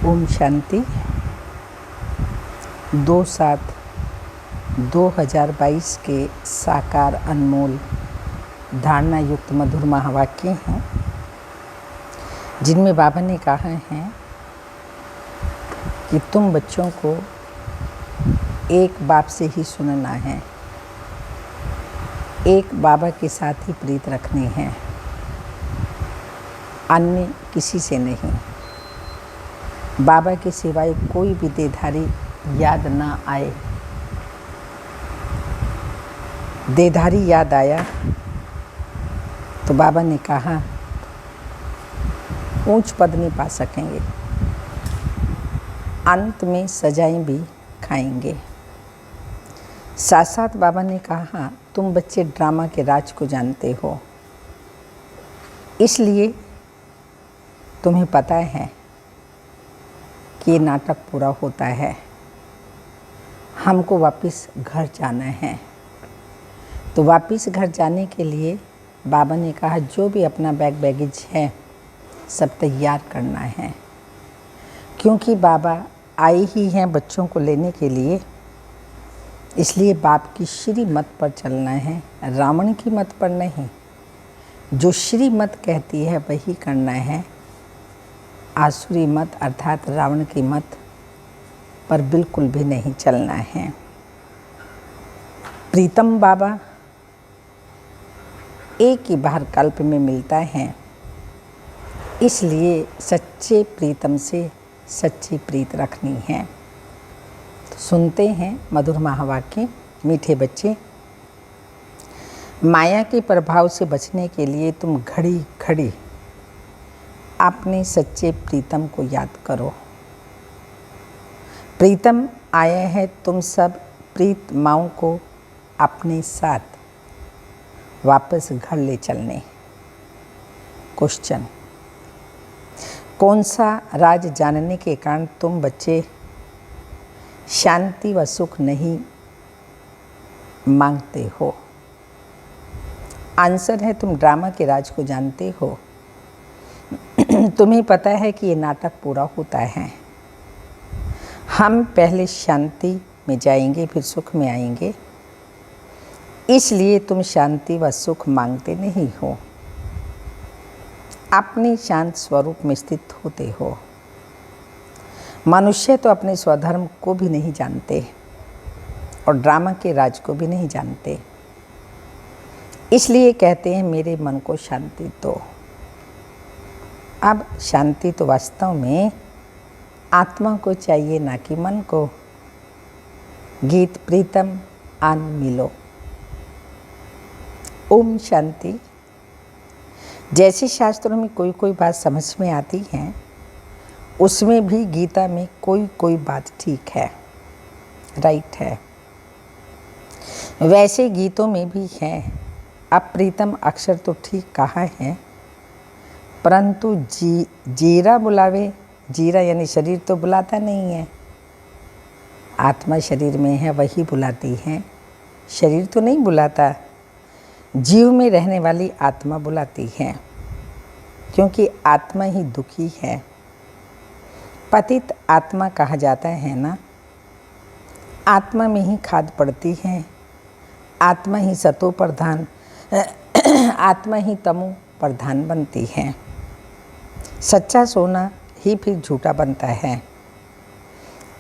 ओम शांति। 2/7/2022 के साकार अनमोल धारणा युक्त मधुर महावाक्य हैं, जिनमें बाबा ने कहा है कि तुम बच्चों को एक बाप से ही सुनना है, एक बाबा के साथ ही प्रीत रखनी है, अन्य किसी से नहीं। बाबा के सिवाय कोई भी देहधारी याद ना आए। देहधारी याद आया तो बाबा ने कहा ऊंच पद नहीं पा सकेंगे, अंत में सजाएं भी खाएंगे। साथ साथ बाबा ने कहा तुम बच्चे ड्रामा के राज को जानते हो, इसलिए तुम्हें पता है कि ये नाटक पूरा होता है, हमको वापस घर जाना है। तो वापस घर जाने के लिए बाबा ने कहा जो भी अपना बैगेज है सब तैयार करना है, क्योंकि बाबा आए ही हैं बच्चों को लेने के लिए। इसलिए बाप की श्री मत पर चलना है, रावण की मत पर नहीं। जो श्री मत कहती है वही करना है, आसुरी मत अर्थात रावण की मत पर बिल्कुल भी नहीं चलना है। प्रीतम बाबा एक ही बार कल्प में मिलता है, इसलिए सच्चे प्रीतम से सच्ची प्रीत रखनी है। तो सुनते हैं मधुर महावाक्य। मीठे बच्चे, माया के प्रभाव से बचने के लिए तुम घड़ी घड़ी अपने सच्चे प्रीतम को याद करो। प्रीतम आए हैं तुम सब प्रीत माओं को अपने साथ वापस घर ले चलने। क्वेश्चन, कौन सा राज जानने के कारण तुम बच्चे शांति व सुख नहीं मांगते हो? आंसर है तुम ड्रामा के राज को जानते हो। तुम्हें पता है कि ये नाटक पूरा होता है, हम पहले शांति में जाएंगे फिर सुख में आएंगे। इसलिए तुम शांति व सुख मांगते नहीं हो, अपने शांत स्वरूप में स्थित होते हो। मनुष्य तो अपने स्वधर्म को भी नहीं जानते और ड्रामा के राज को भी नहीं जानते, इसलिए कहते हैं मेरे मन को शांति दो। अब शांति तो वास्तव में आत्मा को चाहिए, ना कि मन को। गीत प्रीतम आन मिलो। ओम शांति। जैसे शास्त्रों में कोई कोई बात समझ में आती है, उसमें भी गीता में कोई कोई बात ठीक है, राइट है। वैसे गीतों में भी है। अब प्रीतम अक्षर तो ठीक कहा है, परंतु जीरा बुलावे, जीरा यानी शरीर तो बुलाता नहीं है। आत्मा शरीर में है वही बुलाती है, शरीर तो नहीं बुलाता। जीव में रहने वाली आत्मा बुलाती है, क्योंकि आत्मा ही दुखी है। पतित आत्मा कहा जाता है ना। आत्मा में ही खाद पड़ती है, आत्मा ही सतो प्रधान, आत्मा ही तमो प्रधान बनती है। सच्चा सोना ही फिर झूठा बनता है।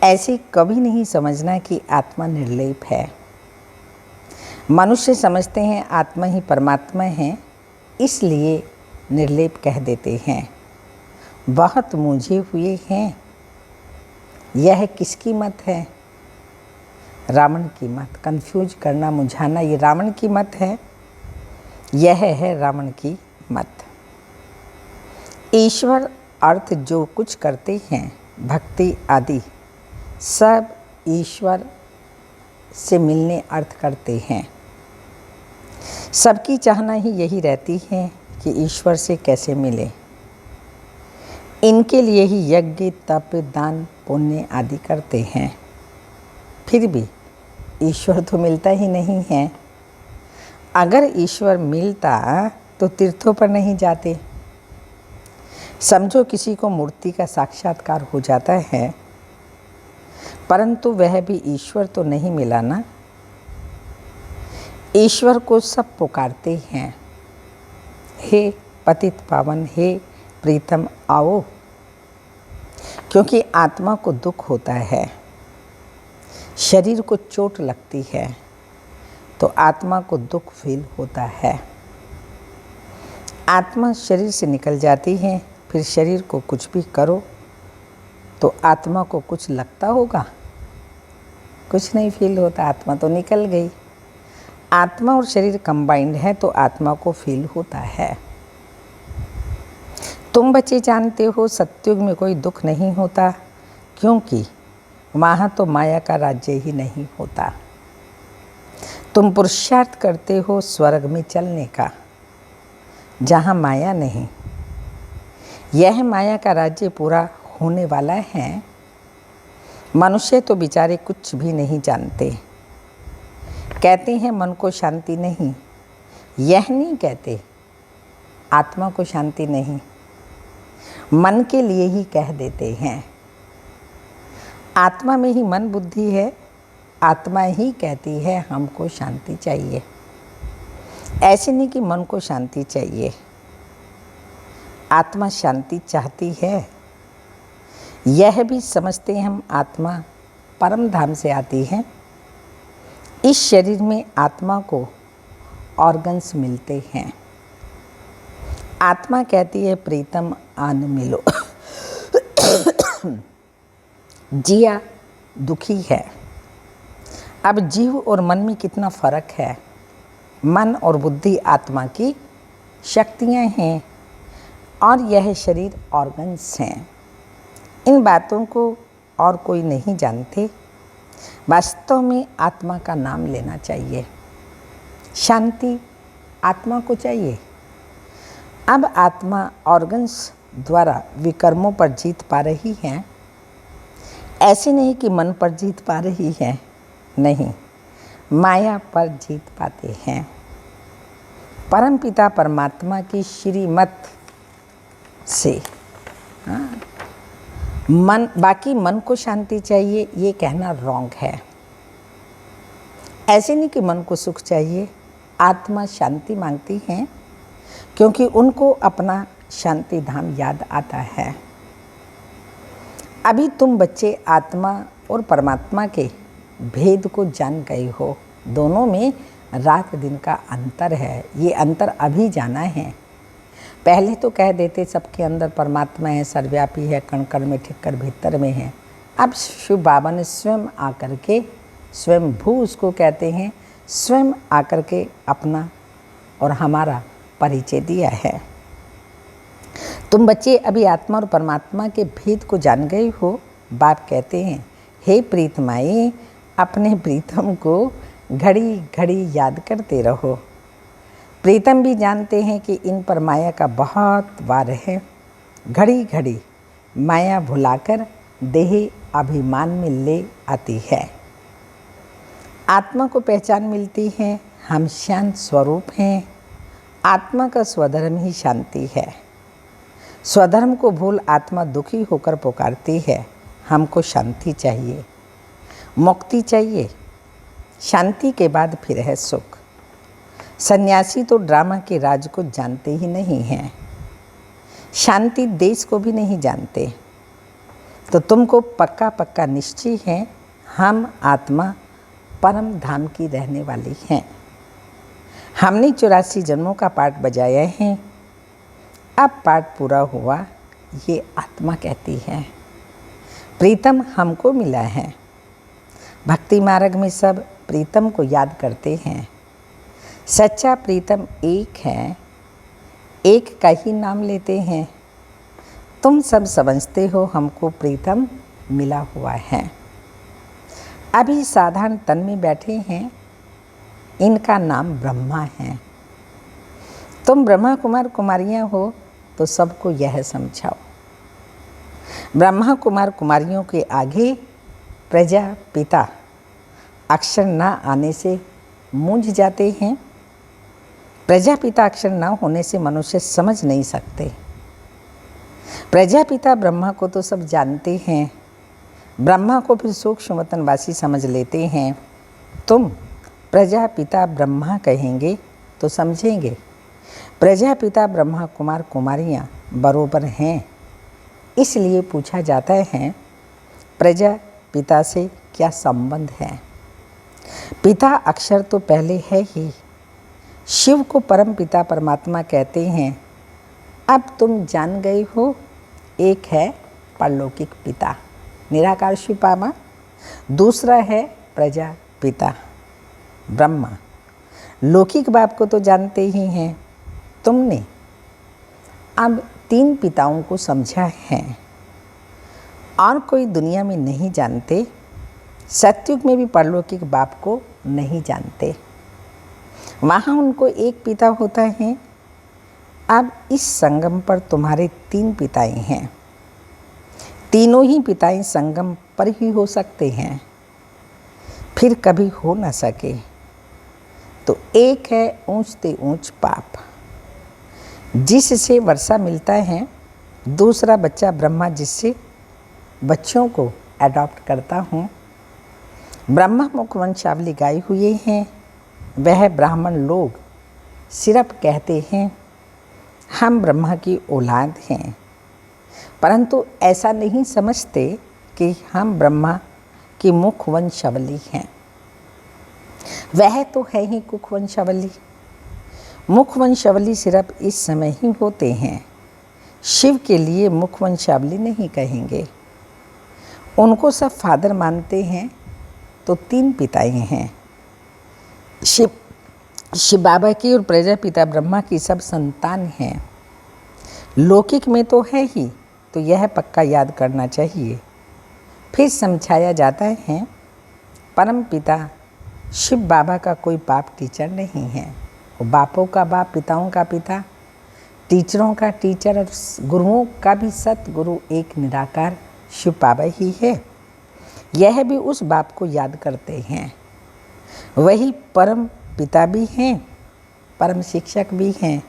ऐसे कभी नहीं समझना कि आत्मा निर्लेप है। मनुष्य समझते हैं आत्मा ही परमात्मा है, इसलिए निर्लेप कह देते हैं। बहुत मूंझे हुए हैं। यह किसकी मत है? रावण की मत। कंफ्यूज करना, मुझाना, ये रावण की मत है। यह है रावण की मत। ईश्वर अर्थ जो कुछ करते हैं, भक्ति आदि सब ईश्वर से मिलने अर्थ करते हैं। सबकी चाहना ही यही रहती है कि ईश्वर से कैसे मिले। इनके लिए ही यज्ञ, तप, दान, पुण्य आदि करते हैं। फिर भी ईश्वर तो मिलता ही नहीं है। अगर ईश्वर मिलता तो तीर्थों पर नहीं जाते, समझो किसी को मूर्ति का साक्षात्कार हो जाता है, परंतु वह भी ईश्वर तो नहीं मिला ना। ईश्वर को सब पुकारते हैं, हे पतित पावन, हे प्रीतम आओ, क्योंकि आत्मा को दुख होता है, शरीर को चोट लगती है तो आत्मा को दुख फील होता है। आत्मा शरीर से निकल जाती है, फिर शरीर को कुछ भी करो तो आत्मा को कुछ लगता होगा? कुछ नहीं फील होता, आत्मा तो निकल गई। आत्मा और शरीर कंबाइंड है तो आत्मा को फील होता है। तुम बच्चे जानते हो सतयुग में कोई दुख नहीं होता, क्योंकि वहाँ तो माया का राज्य ही नहीं होता। तुम पुरुषार्थ करते हो स्वर्ग में चलने का, जहाँ माया नहीं। यह माया का राज्य पूरा होने वाला है। मनुष्य तो बेचारे कुछ भी नहीं जानते, कहते हैं मन को शांति नहीं। यह नहीं कहते आत्मा को शांति नहीं, मन के लिए ही कह देते हैं। आत्मा में ही मन बुद्धि है, आत्मा ही कहती है हमको शांति चाहिए। ऐसे नहीं कि मन को शांति चाहिए, आत्मा शांति चाहती है। यह भी समझते हैं हम आत्मा परम धाम से आती है। इस शरीर में आत्मा को ऑर्गन्स मिलते हैं। आत्मा कहती है प्रीतम आन मिलो। जिया दुखी है। अब जीव और मन में कितना फर्क है। मन और बुद्धि आत्मा की शक्तियाँ हैं और यह शरीर ऑर्गन्स हैं। इन बातों को और कोई नहीं जानते। वास्तव में आत्मा का नाम लेना चाहिए। शांति आत्मा को चाहिए। अब आत्मा ऑर्गन्स द्वारा विकर्मों पर जीत पा रही है। ऐसे नहीं कि मन पर जीत पा रही है, नहीं, माया पर जीत पाते हैं। परमपिता परमात्मा की श्रीमत से बाकी मन को शांति चाहिए, ये कहना रॉन्ग है। ऐसे नहीं कि मन को सुख चाहिए। आत्मा शांति मांगती हैं क्योंकि उनको अपना शांति धाम याद आता है। अभी तुम बच्चे आत्मा और परमात्मा के भेद को जान गए हो। दोनों में रात दिन का अंतर है। ये अंतर अभी जाना है। पहले तो कह देते सबके अंदर परमात्मा है, सर्वव्यापी है, कण कण में ठिक्कर भीतर में है। अब शिव बाबा ने स्वयं आकर के, स्वयं भू उसको कहते हैं, स्वयं आकर के अपना और हमारा परिचय दिया है। तुम बच्चे अभी आत्मा और परमात्मा के भेद को जान गए हो। बाप कहते हैं, हे प्रीतमाई, अपने प्रीतम को घड़ी घड़ी याद करते रहो। प्रीतम भी जानते हैं कि इन पर माया का बहुत वार है। घड़ी घड़ी माया भुलाकर देह अभिमान में ले आती है। आत्मा को पहचान मिलती है, हम शांत स्वरूप हैं। आत्मा का स्वधर्म ही शांति है। स्वधर्म को भूल आत्मा दुखी होकर पुकारती है, हमको शांति चाहिए, मुक्ति चाहिए। शांति के बाद फिर है सुख। सन्यासी तो ड्रामा के राज को जानते ही नहीं हैं। शांति देश को भी नहीं जानते। तो तुमको पक्का पक्का निश्चय है, हम आत्मा परम धाम की रहने वाली हैं। हमने 84 जन्मों का पाठ बजाया है। अब पाठ पूरा हुआ। ये आत्मा कहती है प्रीतम हमको मिला है। भक्ति मार्ग में सब प्रीतम को याद करते हैं। सच्चा प्रीतम एक है, एक का ही नाम लेते हैं। तुम सब समझते हो हमको प्रीतम मिला हुआ है। अभी साधारण तन में बैठे हैं, इनका नाम ब्रह्मा है। तुम ब्रह्मा कुमार कुमारियाँ हो तो सबको यह समझाओ। ब्रह्मा कुमार कुमारियों के आगे प्रजापिता अक्षर न आने से मूंझ जाते हैं। प्रजापिता अक्षर न होने से मनुष्य समझ नहीं सकते। प्रजापिता ब्रह्मा को तो सब जानते हैं, ब्रह्मा को फिर सूक्ष्म वतनवासी समझ लेते हैं। तुम प्रजापिता ब्रह्मा कहेंगे तो समझेंगे, प्रजापिता ब्रह्मा कुमार कुमारियाँ बरोबर हैं। इसलिए पूछा जाता है प्रजापिता से क्या संबंध है। पिता अक्षर तो पहले है ही, शिव को परम पिता परमात्मा कहते हैं। अब तुम जान गए हो, एक है परलौकिक पिता निराकार शिव बाबा, दूसरा है प्रजापिता ब्रह्मा। लौकिक बाप को तो जानते ही हैं तुमने। अब 3 पिताओं को समझा है और कोई दुनिया में नहीं जानते। सतयुग में भी परलौकिक बाप को नहीं जानते, वहाँ उनको एक पिता होता है। अब इस संगम पर तुम्हारे 3 पिताएं हैं, तीनों ही पिताएं संगम पर ही हो सकते हैं, फिर कभी हो न सके तो एक है ऊंचते ऊंच पाप, जिससे वर्षा मिलता है। दूसरा बच्चा ब्रह्मा, जिससे बच्चों को अडॉप्ट करता हूँ। ब्रह्मा मुख वंशावली गाए हुए हैं। वह ब्राह्मण लोग सिर्फ कहते हैं हम ब्रह्मा की औलाद हैं, परंतु ऐसा नहीं समझते कि हम ब्रह्मा की मुख वंशावली हैं। वह तो है ही कुख वंशावली। मुख वंशावली सिर्फ इस समय ही होते हैं। शिव के लिए मुख वंशावली नहीं कहेंगे, उनको सब फादर मानते हैं। तो 3 पिताएं हैं, शिव बाबा की और प्रजापिता ब्रह्मा की सब संतान हैं। लौकिक में तो है ही, तो यह पक्का याद करना चाहिए। फिर समझाया जाता है परम पिता शिव बाबा का कोई बाप टीचर नहीं है। वो बापों का बाप, पिताओं का पिता, टीचरों का टीचर और गुरुओं का भी सतगुरु एक निराकार शिव बाबा ही है। यह भी उस बाप को याद करते हैं। वही परम पिता भी हैं, परम शिक्षक भी हैं।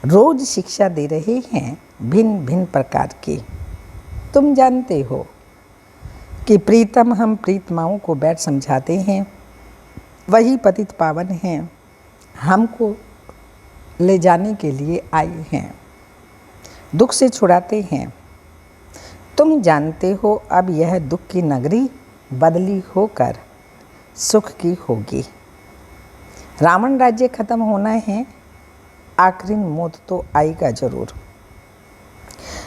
रोज शिक्षा दे रहे हैं भिन्न भिन्न प्रकार की। तुम जानते हो कि प्रीतम हम प्रीतमाओं को बैठ समझाते हैं, वही पतित पावन हैं, हमको ले जाने के लिए आए हैं, दुख से छुड़ाते हैं। तुम जानते हो अब यह दुख की नगरी बदली होकर सुख की होगी। रावण राज्य खत्म होना है, आखिरी मौत तो आएगा जरूर।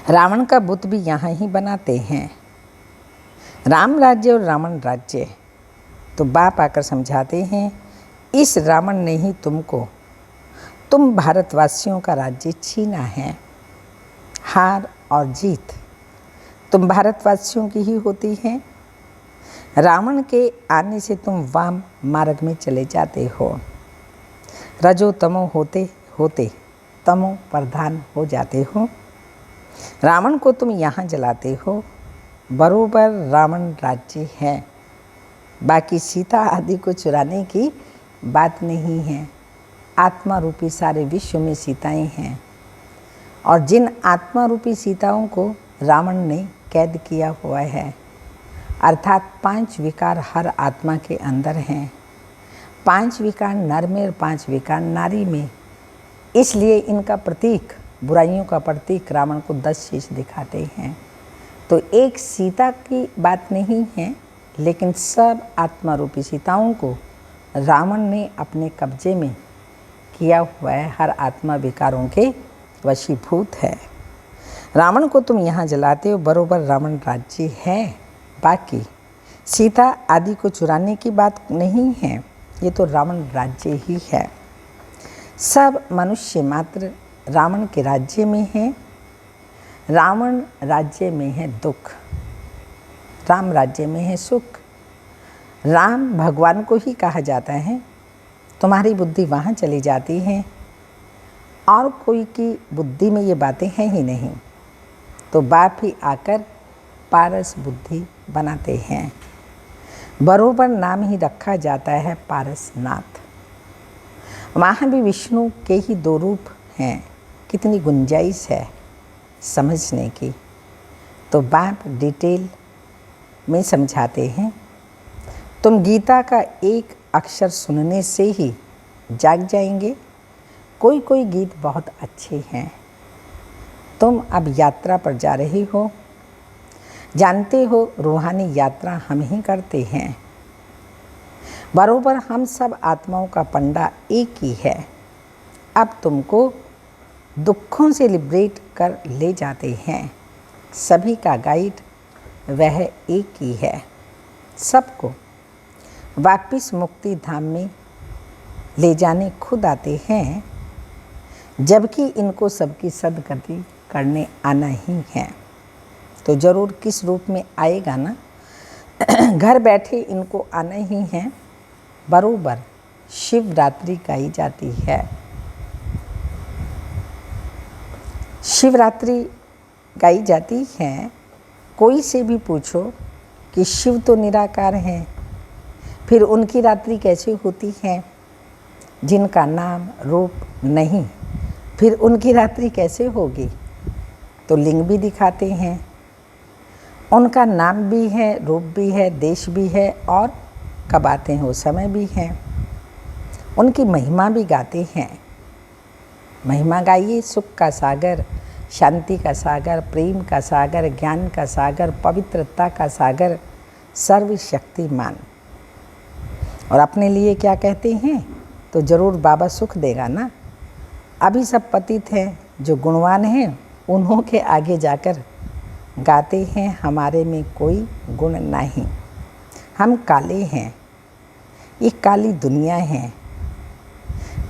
रावण का बुत भी यहाँ ही बनाते हैं। राम राज्य और रावण राज्य, तो बाप आकर समझाते हैं इस रावण ने ही तुम भारतवासियों का राज्य छीना है। हार और जीत तुम भारतवासियों की ही होती है। रावण के आने से तुम वाम मार्ग में चले जाते हो। रजो तमो होते होते तमो प्रधान हो जाते हो। रावण को तुम यहाँ जलाते हो, बरोबर रावण राज्य है। बाकी सीता आदि को चुराने की बात नहीं है। आत्मा रूपी सारे विश्व में सीताएं हैं, और जिन आत्मा रूपी सीताओं को रावण ने कैद किया हुआ है, अर्थात 5 विकार हर आत्मा के अंदर हैं। 5 विकार नर में और 5 विकार नारी में। इसलिए इनका प्रतीक, बुराइयों का प्रतीक रावण को 10 शीश दिखाते हैं। तो एक सीता की बात नहीं है, लेकिन सब आत्मा रूपी सीताओं को रावण ने अपने कब्जे में किया हुआ है। हर आत्मा विकारों के वशीभूत है। रावण को तुम यहाँ जलाते हो, बरोबर रावण राज्य है। बाकी सीता आदि को चुराने की बात नहीं है, ये तो रावण राज्य ही है। सब मनुष्य मात्र रावण के राज्य में है। रावण राज्य में है दुख, राम राज्य में है सुख। राम भगवान को ही कहा जाता है। तुम्हारी बुद्धि वहाँ चली जाती है और कोई की बुद्धि में ये बातें हैं ही नहीं, तो बाप ही आकर पारस बुद्धि बनाते हैं। बरोबर नाम ही रखा जाता है पारसनाथ। वहाँ भी विष्णु के ही 2 रूप हैं। कितनी गुंजाइश है। समझने की। तो बाप डिटेल में समझाते हैं, तुम गीता का एक अक्षर सुनने से ही जाग जाएंगे। कोई कोई गीत बहुत अच्छे हैं। तुम अब यात्रा पर जा रहे हो। जानते हो रूहानी यात्रा हम ही करते हैं। बरोबर हम सब आत्माओं का पंडा एक ही है। अब तुमको दुखों से लिबरेट कर ले जाते हैं। सभी का गाइड वह एक ही है। सबको वापिस मुक्ति धाम में ले जाने खुद आते हैं, जबकि इनको सबकी सदगति करने आना ही है। तो ज़रूर किस रूप में आएगा ना, घर बैठे इनको आना ही है। बरोबर शिवरात्रि गाई जाती है। शिवरात्रि गाई जाती है। कोई से भी पूछो कि शिव तो निराकार हैं, फिर उनकी रात्रि कैसे होती है? जिनका नाम रूप नहीं, फिर उनकी रात्रि कैसे होगी? तो लिंग भी दिखाते हैं। उनका नाम भी है, रूप भी है, देश भी है, और कब आते हैं वो समय भी है। उनकी महिमा भी गाते हैं। महिमा गाइए। सुख का सागर, शांति का सागर, प्रेम का सागर, ज्ञान का सागर, पवित्रता का सागर, सर्वशक्तिमान। और अपने लिए क्या कहते हैं? तो ज़रूर बाबा सुख देगा ना। अभी सब पतित हैं, जो गुणवान हैं उन्हों के आगे जाकर गाते हैं, हमारे में कोई गुण नहीं। हम काले हैं, ये काली दुनिया है।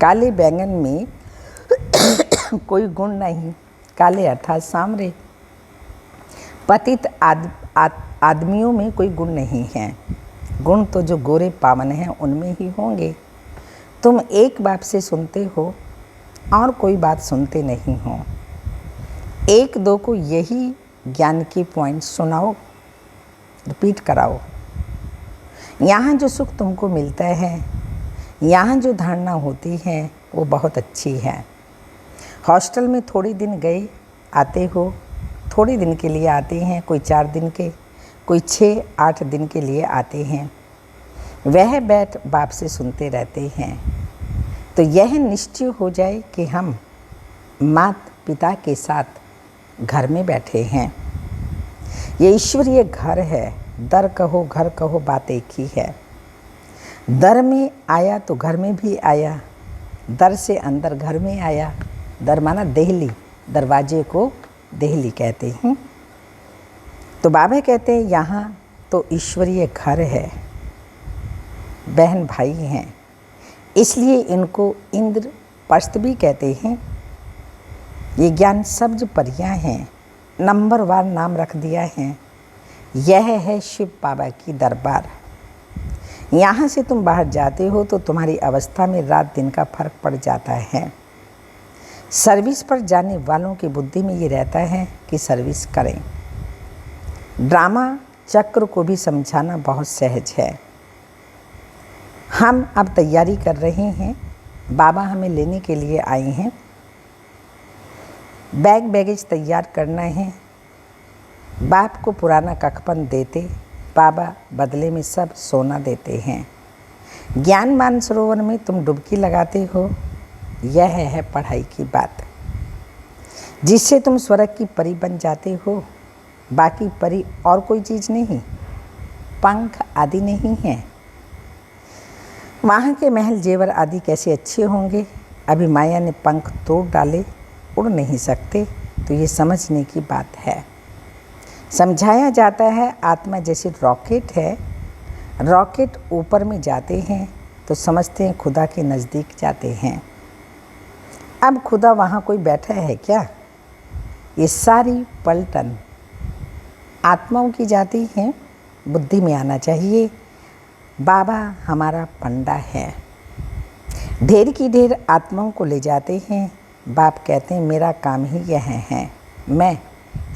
काले बैंगन में कोई गुण नहीं। काले अर्थात सांवरे। पतित आदमियों में कोई गुण नहीं है। गुण तो जो गोरे पावन हैं उनमें ही होंगे। तुम एक बात से सुनते हो और कोई बात सुनते नहीं हो। एक दो को यही ज्ञान की पॉइंट सुनाओ, रिपीट कराओ। यहाँ जो सुख तुमको मिलता है, यहाँ जो धारणा होती है वो बहुत अच्छी है। हॉस्टल में थोड़ी दिन गए आते हो, थोड़ी दिन के लिए आते हैं, कोई 4 दिन के, कोई 6-8 दिन के लिए आते हैं। वह बैठ बाप से सुनते रहते हैं। तो यह निश्चय हो जाए कि हम माता पिता के साथ घर में बैठे हैं। ये ईश्वरीय घर है। दर कहो घर कहो बात एक ही है। दर में आया तो घर में भी आया, दर से अंदर घर में आया। दर माना देहली, दरवाजे को देहली कहते हैं। तो बाबा कहते हैं यहाँ तो ईश्वरीय घर है, बहन भाई हैं, इसलिए इनको इंद्रप्रस्थ भी कहते हैं। ये ज्ञान सब्ज परियां हैं, नंबरवार नाम रख दिया है। यह है शिव बाबा की दरबार। यहाँ से तुम बाहर जाते हो तो तुम्हारी अवस्था में रात दिन का फर्क पड़ जाता है। सर्विस पर जाने वालों की बुद्धि में ये रहता है कि सर्विस करें। ड्रामा चक्र को भी समझाना बहुत सहज है। हम अब तैयारी कर रहे हैं, बाबा हमें लेने के लिए आए हैं। बैगेज तैयार करना है। बाप को पुराना कखपन देते, बाबा बदले में सब सोना देते हैं। ज्ञान मान सरोवर में तुम डुबकी लगाते हो, यह है पढ़ाई की बात, जिससे तुम स्वर्ग की परी बन जाते हो। बाकी परी और कोई चीज़ नहीं, पंख आदि नहीं है। वहाँ के महल जेवर आदि कैसे अच्छे होंगे, अभी माया ने पंख तोड़ डाले, उड़ नहीं सकते। तो ये समझने की बात है। समझाया जाता है आत्मा जैसे रॉकेट है। रॉकेट ऊपर में जाते हैं तो समझते हैं खुदा के नज़दीक जाते हैं। अब खुदा वहाँ कोई बैठा है क्या? ये सारी पलटन आत्माओं की जाती है। बुद्धि में आना चाहिए, बाबा हमारा पंडा है। ढेर की ढेर आत्माओं को ले जाते हैं। बाप कहते हैं मेरा काम ही यह है, मैं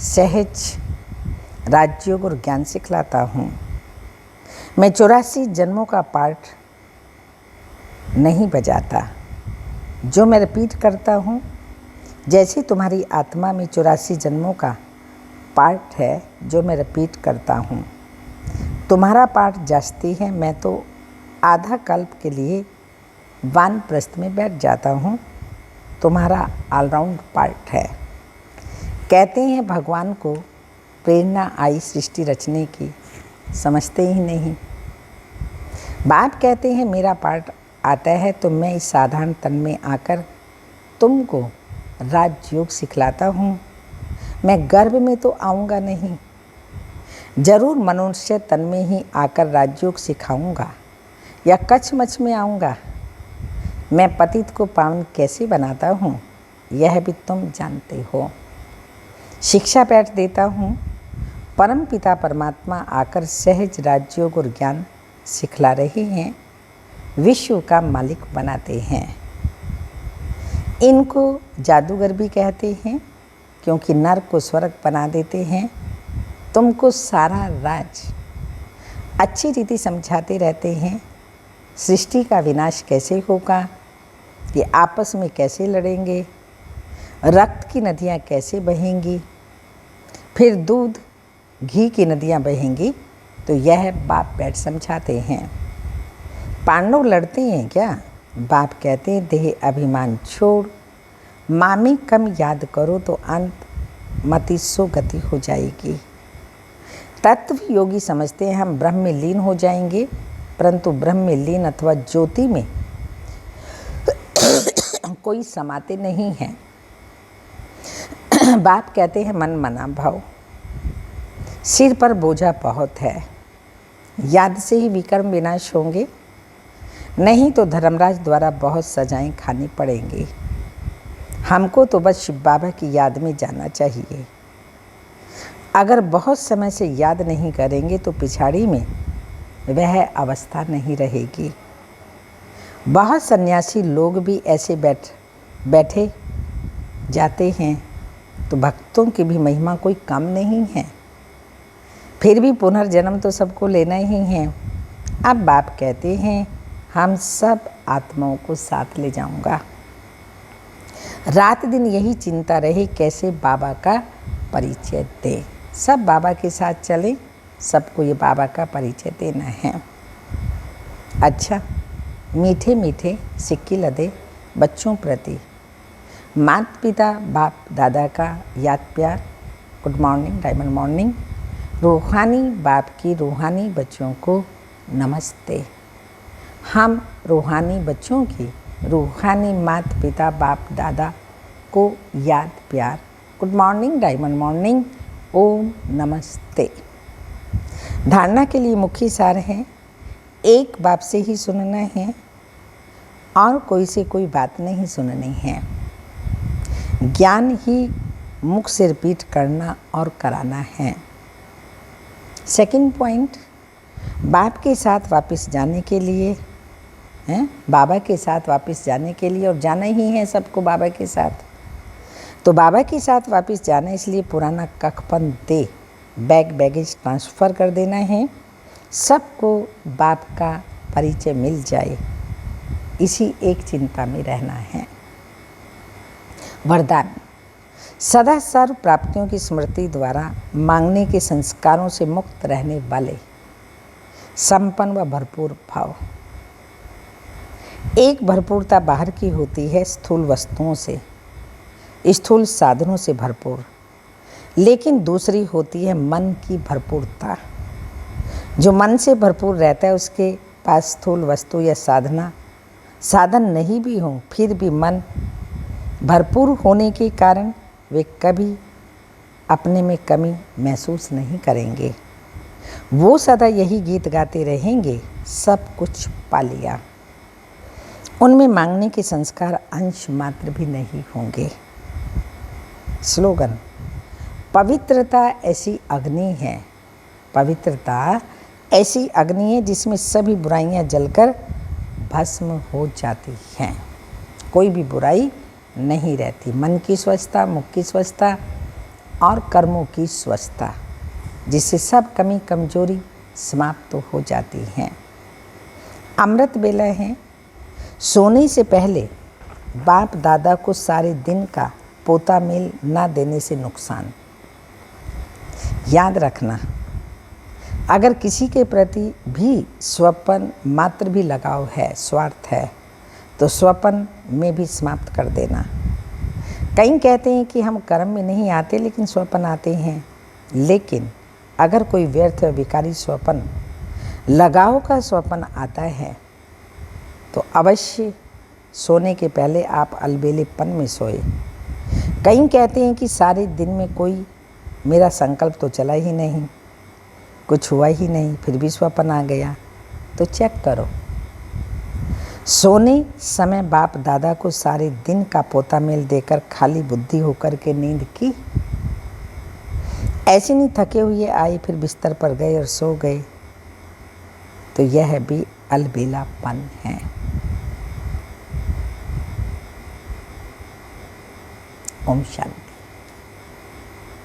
सहज राजयोग और ज्ञान सिखलाता हूँ। मैं 84 जन्मों का पाठ नहीं बजाता। जो मैं रिपीट करता हूँ जैसे तुम्हारी आत्मा में 84 जन्मों का पार्ट है जो मैं रिपीट करता हूँ। तुम्हारा पार्ट जास्ती है, मैं तो आधा कल्प के लिए वानप्रस्थ में बैठ जाता हूँ। तुम्हारा ऑलराउंड पार्ट है। कहते हैं भगवान को प्रेरणा आई सृष्टि रचने की, समझते ही नहीं। बाप कहते हैं मेरा पार्ट आता है तो मैं इस साधारण तन में आकर तुमको राजयोग सिखलाता हूँ। मैं गर्भ में तो आऊँगा नहीं, जरूर मनुष्य तन में ही आकर राजयोग सिखाऊँगा या कच्छ मच्छ में आऊँगा। मैं पतित को पावन कैसे बनाता हूँ यह भी तुम जानते हो। शिक्षा पाठ देता हूँ। परम पिता परमात्मा आकर सहज राजयोग और ज्ञान सिखला रहे हैं, विश्व का मालिक बनाते हैं। इनको जादूगर भी कहते हैं क्योंकि नर को स्वर्ग बना देते हैं। तुमको सारा राज अच्छी रीति समझाते रहते हैं। सृष्टि का विनाश कैसे होगा, ये आपस में कैसे लड़ेंगे, रक्त की नदियाँ कैसे बहेंगी, फिर दूध घी की नदियाँ बहेंगी, तो यह बाप बैठ समझाते हैं। पांडव लड़ते हैं क्या? बाप कहते हैं देह अभिमान छोड़, मामी कम याद करो तो अंत मति सो गति हो जाएगी। तत्व योगी समझते हैं हम ब्रह्म में लीन हो जाएंगे, परंतु ब्रह्म में लीन अथवा ज्योति में कोई समाते नहीं हैं। बाप कहते हैं मन मना भाव, सिर पर बोझा बहुत है, याद से ही विकर्म विनाश होंगे, नहीं तो धर्मराज द्वारा बहुत सजाएं खानी पड़ेंगी। हमको तो बस शिव बाबा की याद में जाना चाहिए। अगर बहुत समय से याद नहीं करेंगे तो पिछाड़ी में वह अवस्था नहीं रहेगी। बहुत सन्यासी लोग भी ऐसे बैठे जाते हैं, तो भक्तों की भी महिमा कोई कम नहीं है। फिर भी पुनर्जन्म तो सबको लेना ही है। अब बाप कहते हैं हम सब आत्माओं को साथ ले जाऊंगा। रात दिन यही चिंता रही कैसे बाबा का परिचय दे। सब बाबा के साथ चले, सबको ये बाबा का परिचय देना है। अच्छा, मीठे मीठे सिक्के लदे बच्चों प्रति माता पिता बाप दादा का याद प्यार, गुड मॉर्निंग, डायमंड मॉर्निंग। रूहानी बाप की रूहानी बच्चों को नमस्ते। हम रूहानी बच्चों की रूहानी माता पिता बाप दादा को याद प्यार, गुड मॉर्निंग, डायमंड मॉर्निंग, ओम नमस्ते। धारणा के लिए मुख्य सार है, एक बाप से ही सुनना है और कोई से कोई बात नहीं सुननी है। ज्ञान ही मुख से रिपीट करना और कराना है। सेकंड पॉइंट, बाप के साथ वापस जाने के लिए हैं, बाबा के साथ वापस जाने के लिए, और जाना ही है सबको बाबा के साथ। तो बाबा के साथ वापस जाना, इसलिए पुराना कखपन दे बैगेज ट्रांसफ़र कर देना है। सबको बाप का परिचय मिल जाए, इसी एक चिंता में रहना है। वरदान, सदा सर्व प्राप्तियों की स्मृति द्वारा मांगने के संस्कारों से मुक्त रहने वाले संपन्न व भरपूर भाव। एक भरपूरता बाहर की होती है, स्थूल वस्तुओं से, स्थूल साधनों से भरपूर, लेकिन दूसरी होती है मन की भरपूरता। जो मन से भरपूर रहता है उसके पास स्थूल वस्तु या साधन नहीं भी हों, फिर भी मन भरपूर होने के कारण वे कभी अपने में कमी महसूस नहीं करेंगे। वो सदा यही गीत गाते रहेंगे, सब कुछ पा लिया। उनमें मांगने के संस्कार अंश मात्र भी नहीं होंगे। स्लोगन, पवित्रता ऐसी अग्नि है, पवित्रता ऐसी अग्नि है जिसमें सभी बुराइयां जलकर भस्म हो जाती हैं। कोई भी बुराई नहीं रहती। मन की स्वच्छता, मुख की स्वच्छता और कर्मों की स्वच्छता, जिससे सब कमी कमजोरी समाप्त हो जाती हैं। अमृत बेला है। सोने से पहले बाप दादा को सारे दिन का पोता मेल ना देने से नुकसान। याद रखना, अगर किसी के प्रति भी स्वपन मात्र भी लगाव है, स्वार्थ है, तो स्वपन में भी समाप्त कर देना। कई कहते हैं कि हम कर्म में नहीं आते लेकिन स्वपन आते हैं। लेकिन अगर कोई व्यर्थ विकारी स्वपन, लगाव का स्वपन आता है तो अवश्य सोने के पहले आप अलबेलेपन में सोए। कई कहते हैं कि सारे दिन में कोई मेरा संकल्प तो चला ही नहीं, कुछ हुआ ही नहीं, फिर भी स्वपन आ गया। तो चेक करो। सोने समय बाप दादा को सारे दिन का पोता मेल देकर खाली बुद्धि होकर के नींद की? ऐसे नहीं थके हुए आए फिर बिस्तर पर गए और सो गए, तो यह भी अलबेलापन है। ओम शांति।